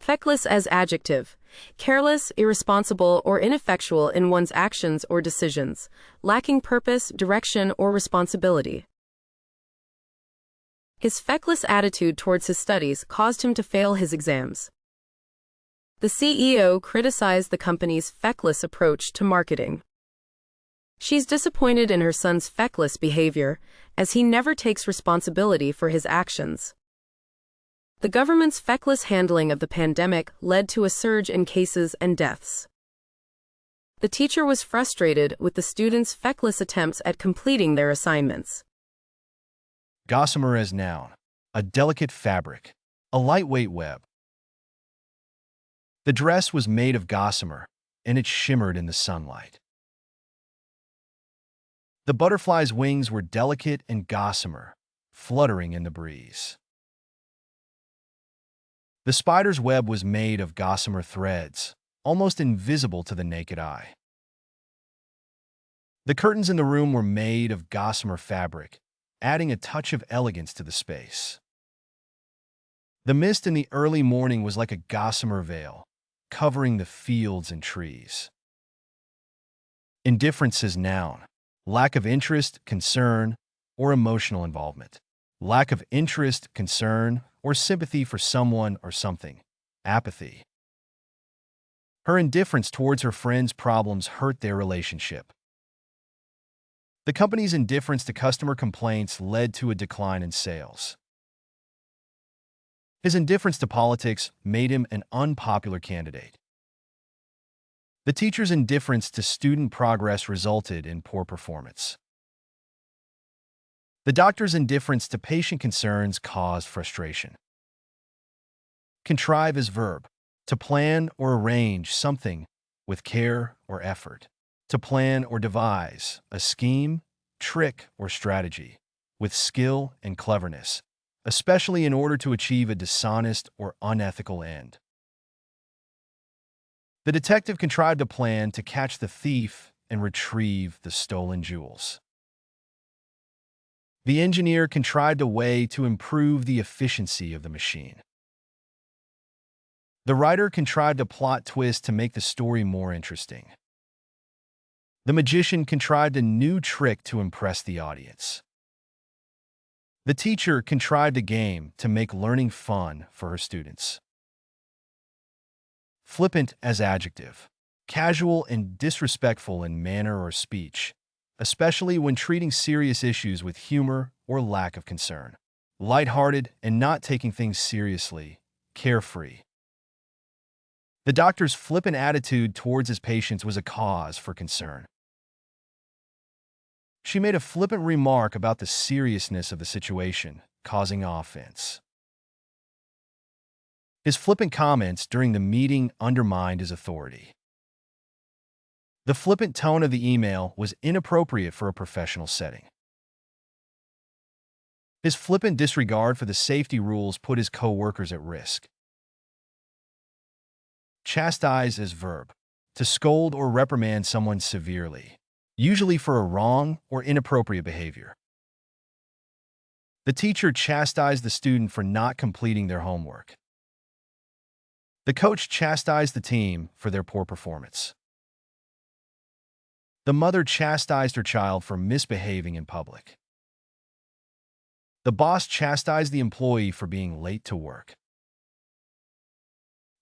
Feckless as adjective. Careless, irresponsible, or ineffectual in one's actions or decisions, lacking purpose, direction, or responsibility. His feckless attitude towards his studies caused him to fail his exams. The CEO criticized the company's feckless approach to marketing. She's disappointed in her son's feckless behavior, as he never takes responsibility for his actions. The government's feckless handling of the pandemic led to a surge in cases and deaths. The teacher was frustrated with the students' feckless attempts at completing their assignments. Gossamer as noun. A delicate fabric. A lightweight web. The dress was made of gossamer, and it shimmered in the sunlight. The butterfly's wings were delicate and gossamer, fluttering in the breeze. The spider's web was made of gossamer threads, almost invisible to the naked eye. The curtains in the room were made of gossamer fabric, adding a touch of elegance to the space. The mist in the early morning was like a gossamer veil, covering the fields and trees. Indifference is noun. Lack of interest, concern, or emotional involvement. Lack of interest, concern, or sympathy for someone or something. Apathy. Her indifference towards her friends' problems hurt their relationship. The company's indifference to customer complaints led to a decline in sales. His indifference to politics made him an unpopular candidate. The teacher's indifference to student progress resulted in poor performance. The doctor's indifference to patient concerns caused frustration. Contrive is verb. To plan or arrange something with care or effort. To plan or devise a scheme, trick, or strategy with skill and cleverness, especially in order to achieve a dishonest or unethical end. The detective contrived a plan to catch the thief and retrieve the stolen jewels. The engineer contrived a way to improve the efficiency of the machine. The writer contrived a plot twist to make the story more interesting. The magician contrived a new trick to impress the audience. The teacher contrived a game to make learning fun for her students. Flippant as adjective. Casual and disrespectful in manner or speech, especially when treating serious issues with humor or lack of concern. Lighthearted and not taking things seriously. Carefree. The doctor's flippant attitude towards his patients was a cause for concern. She made a flippant remark about the seriousness of the situation, causing offense. His flippant comments during the meeting undermined his authority. The flippant tone of the email was inappropriate for a professional setting. His flippant disregard for the safety rules put his co-workers at risk. Chastise is verb. To scold or reprimand someone severely, usually for a wrong or inappropriate behavior. The teacher chastised the student for not completing their homework. The coach chastised the team for their poor performance. The mother chastised her child for misbehaving in public. The boss chastised the employee for being late to work.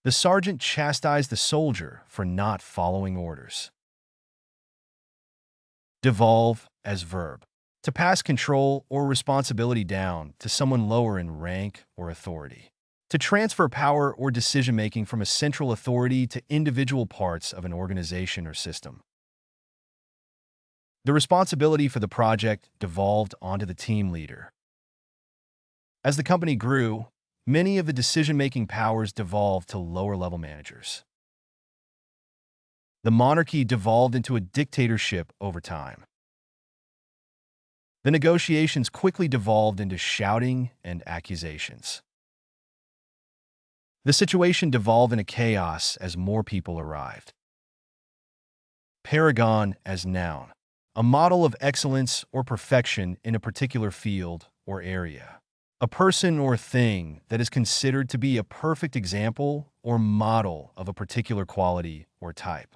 The sergeant chastised the soldier for not following orders. Devolve as verb. To pass control or responsibility down to someone lower in rank or authority. To transfer power or decision-making from a central authority to individual parts of an organization or system. The responsibility for the project devolved onto the team leader. As the company grew, many of the decision-making powers devolved to lower-level managers. The monarchy devolved into a dictatorship over time. The negotiations quickly devolved into shouting and accusations. The situation devolved into chaos as more people arrived. Paragon as noun. A model of excellence or perfection in a particular field or area. A person or thing that is considered to be a perfect example or model of a particular quality or type.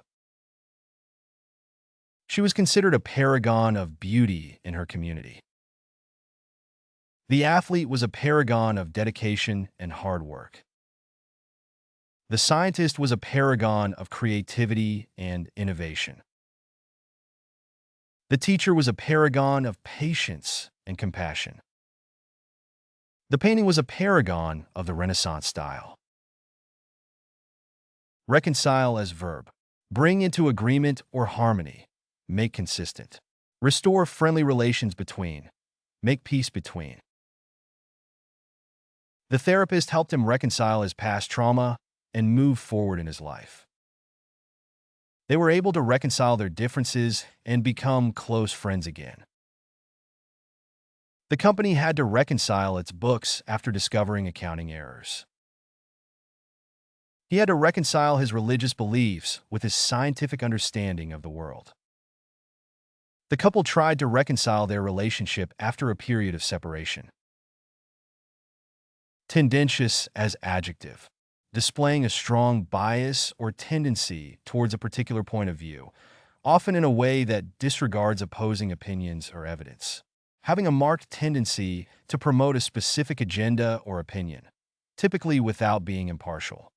She was considered a paragon of beauty in her community. The athlete was a paragon of dedication and hard work. The scientist was a paragon of creativity and innovation. The teacher was a paragon of patience and compassion. The painting was a paragon of the Renaissance style. Reconcile as verb. Bring into agreement or harmony. Make consistent. Restore friendly relations between. Make peace between. The therapist helped him reconcile his past trauma and move forward in his life. They were able to reconcile their differences and become close friends again. The company had to reconcile its books after discovering accounting errors. He had to reconcile his religious beliefs with his scientific understanding of the world. The couple tried to reconcile their relationship after a period of separation. Tendentious as adjective. Displaying a strong bias or tendency towards a particular point of view, often in a way that disregards opposing opinions or evidence. Having a marked tendency to promote a specific agenda or opinion, typically without being impartial.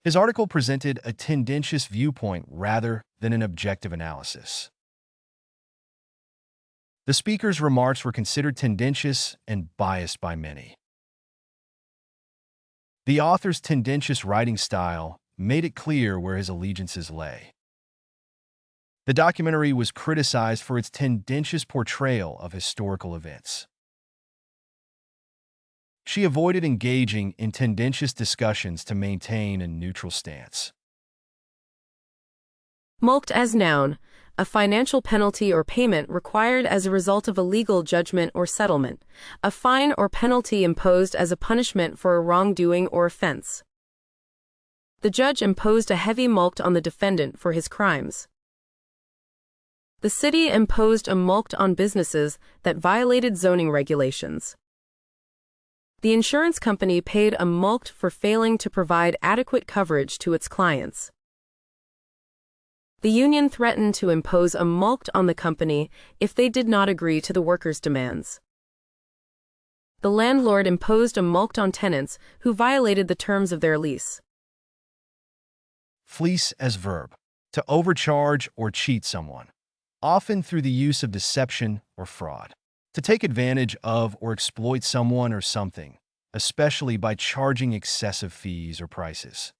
His article presented a tendentious viewpoint rather than an objective analysis. The speaker's remarks were considered tendentious and biased by many. The author's tendentious writing style made it clear where his allegiances lay. The documentary was criticized for its tendentious portrayal of historical events. She avoided engaging in tendentious discussions to maintain a neutral stance. Mulct as noun, a financial penalty or payment required as a result of a legal judgment or settlement, a fine or penalty imposed as a punishment for a wrongdoing or offense. The judge imposed a heavy mulct on the defendant for his crimes. The city imposed a mulct on businesses that violated zoning regulations. The insurance company paid a mulct for failing to provide adequate coverage to its clients. The union threatened to impose a mulct on the company if they did not agree to the workers' demands. The landlord imposed a mulct on tenants who violated the terms of their lease. Fleece as verb. To overcharge or cheat someone, often through the use of deception or fraud. To take advantage of or exploit someone or something, especially by charging excessive fees or prices.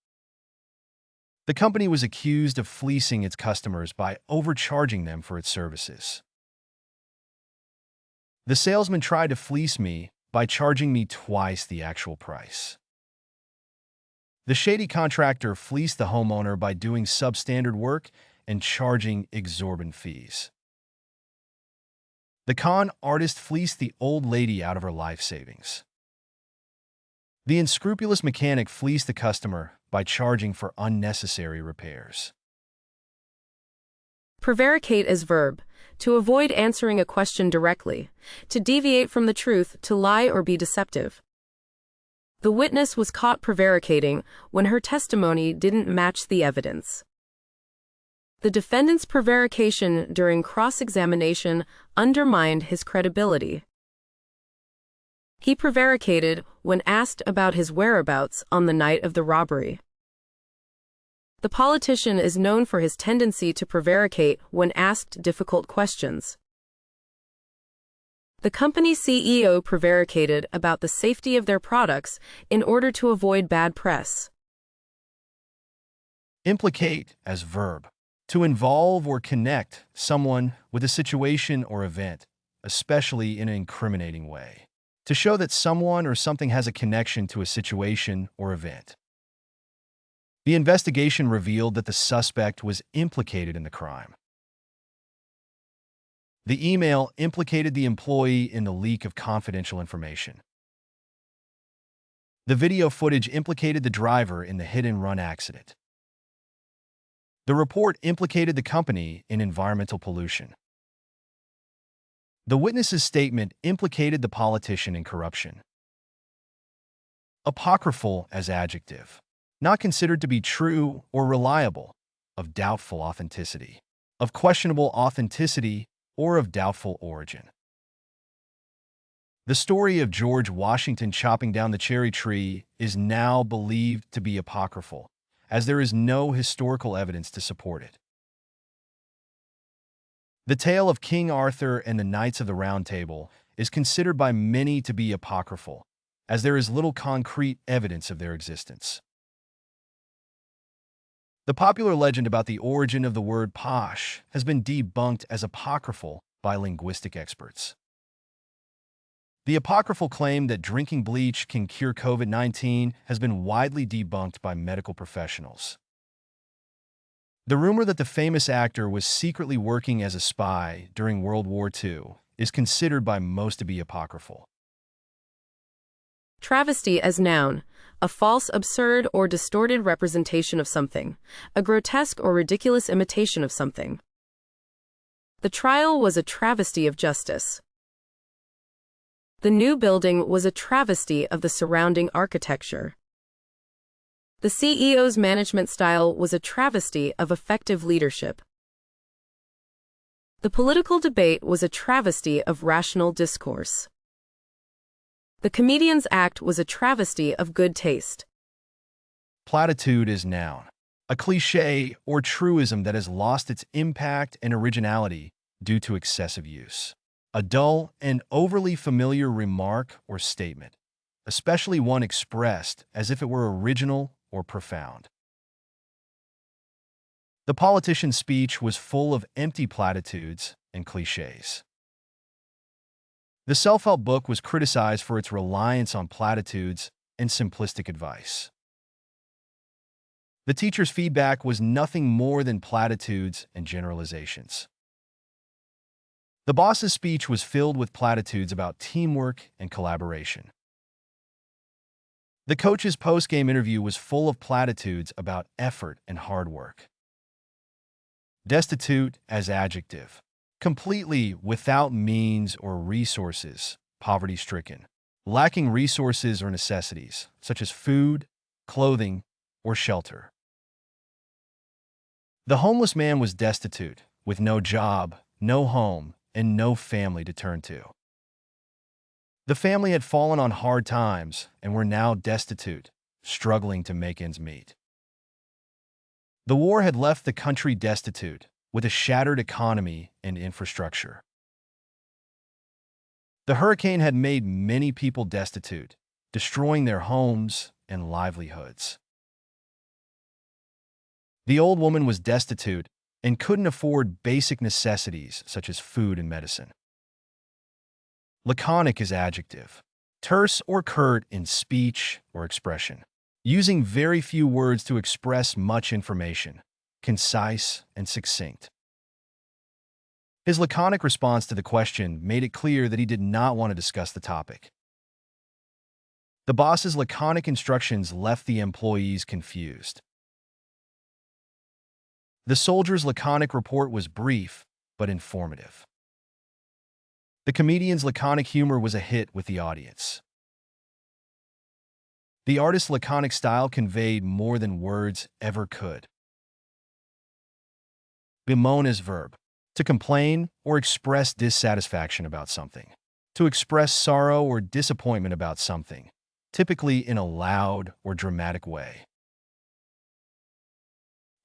The company was accused of fleecing its customers by overcharging them for its services. The salesman tried to fleece me by charging me twice the actual price. The shady contractor fleeced the homeowner by doing substandard work and charging exorbitant fees. The con artist fleeced the old lady out of her life savings. The unscrupulous mechanic fleeced the customer by charging for unnecessary repairs. Prevaricate as verb, to avoid answering a question directly, to deviate from the truth, to lie or be deceptive. The witness was caught prevaricating when her testimony didn't match the evidence. The defendant's prevarication during cross-examination undermined his credibility. He prevaricated when asked about his whereabouts on the night of the robbery. The politician is known for his tendency to prevaricate when asked difficult questions. The company CEO prevaricated about the safety of their products in order to avoid bad press. Implicate as verb. To involve or connect someone with a situation or event, especially in an incriminating way. To show that someone or something has a connection to a situation or event. The investigation revealed that the suspect was implicated in the crime. The email implicated the employee in the leak of confidential information. The video footage implicated the driver in the hit-and-run accident. The report implicated the company in environmental pollution. The witness's statement implicated the politician in corruption. Apocryphal as adjective. Not considered to be true or reliable, of doubtful authenticity, of questionable authenticity, or of doubtful origin. The story of George Washington chopping down the cherry tree is now believed to be apocryphal, as there is no historical evidence to support it. The tale of King Arthur and the Knights of the Round Table is considered by many to be apocryphal, as there is little concrete evidence of their existence. The popular legend about the origin of the word posh has been debunked as apocryphal by linguistic experts. The apocryphal claim that drinking bleach can cure COVID-19 has been widely debunked by medical professionals. The rumor that the famous actor was secretly working as a spy during World War II is considered by most to be apocryphal. Travesty as noun, a false, absurd, or distorted representation of something, a grotesque or ridiculous imitation of something. The trial was a travesty of justice. The new building was a travesty of the surrounding architecture. The CEO's management style was a travesty of effective leadership. The political debate was a travesty of rational discourse. The comedian's act was a travesty of good taste. Platitude is noun, a cliché or truism that has lost its impact and originality due to excessive use. A dull and overly familiar remark or statement, especially one expressed as if it were original or profound. The politician's speech was full of empty platitudes and clichés. The self-help book was criticized for its reliance on platitudes and simplistic advice. The teacher's feedback was nothing more than platitudes and generalizations. The boss's speech was filled with platitudes about teamwork and collaboration. The coach's post-game interview was full of platitudes about effort and hard work. Destitute as adjective. Completely without means or resources, poverty-stricken. Lacking resources or necessities, such as food, clothing, or shelter. The homeless man was destitute, with no job, no home, and no family to turn to. The family had fallen on hard times and were now destitute, struggling to make ends meet. The war had left the country destitute, with a shattered economy and infrastructure. The hurricane had made many people destitute, destroying their homes and livelihoods. The old woman was destitute and couldn't afford basic necessities such as food and medicine. Laconic is adjective, terse or curt in speech or expression, using very few words to express much information, concise and succinct. His laconic response to the question made it clear that he did not want to discuss the topic. The boss's laconic instructions left the employees confused. The soldier's laconic report was brief but informative. The comedian's laconic humor was a hit with the audience. The artist's laconic style conveyed more than words ever could. Bemoan is verb. To complain or express dissatisfaction about something. To express sorrow or disappointment about something, typically in a loud or dramatic way.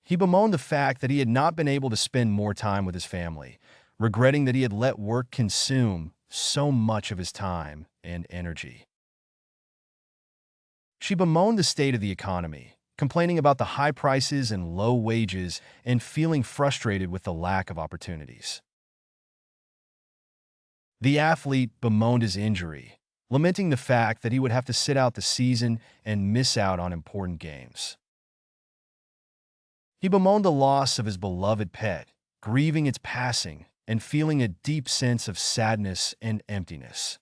He bemoaned the fact that he had not been able to spend more time with his family, regretting that he had let work consume so much of his time and energy. She bemoaned the state of the economy, complaining about the high prices and low wages and feeling frustrated with the lack of opportunities. The athlete bemoaned his injury, lamenting the fact that he would have to sit out the season and miss out on important games. He bemoaned the loss of his beloved pet, grieving its passing and feeling a deep sense of sadness and emptiness.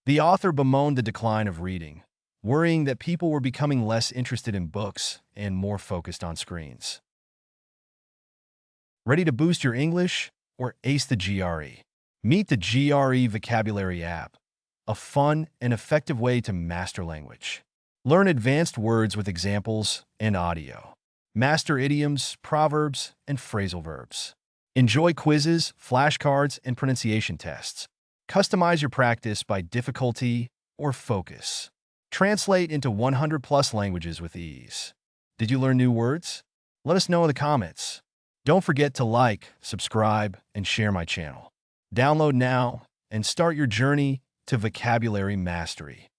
The author bemoaned the decline of reading, worrying that people were becoming less interested in books and more focused on screens. Ready to boost your English or ace the GRE? Meet the GRE Vocabulary app, a fun and effective way to master language. Learn advanced words with examples and audio. Master idioms, proverbs, and phrasal verbs. Enjoy quizzes, flashcards, and pronunciation tests. Customize your practice by difficulty or focus. Translate into 100+ languages with ease. Did you learn new words? Let us know in the comments. Don't forget to like, subscribe, and share my channel. Download now and start your journey to vocabulary mastery.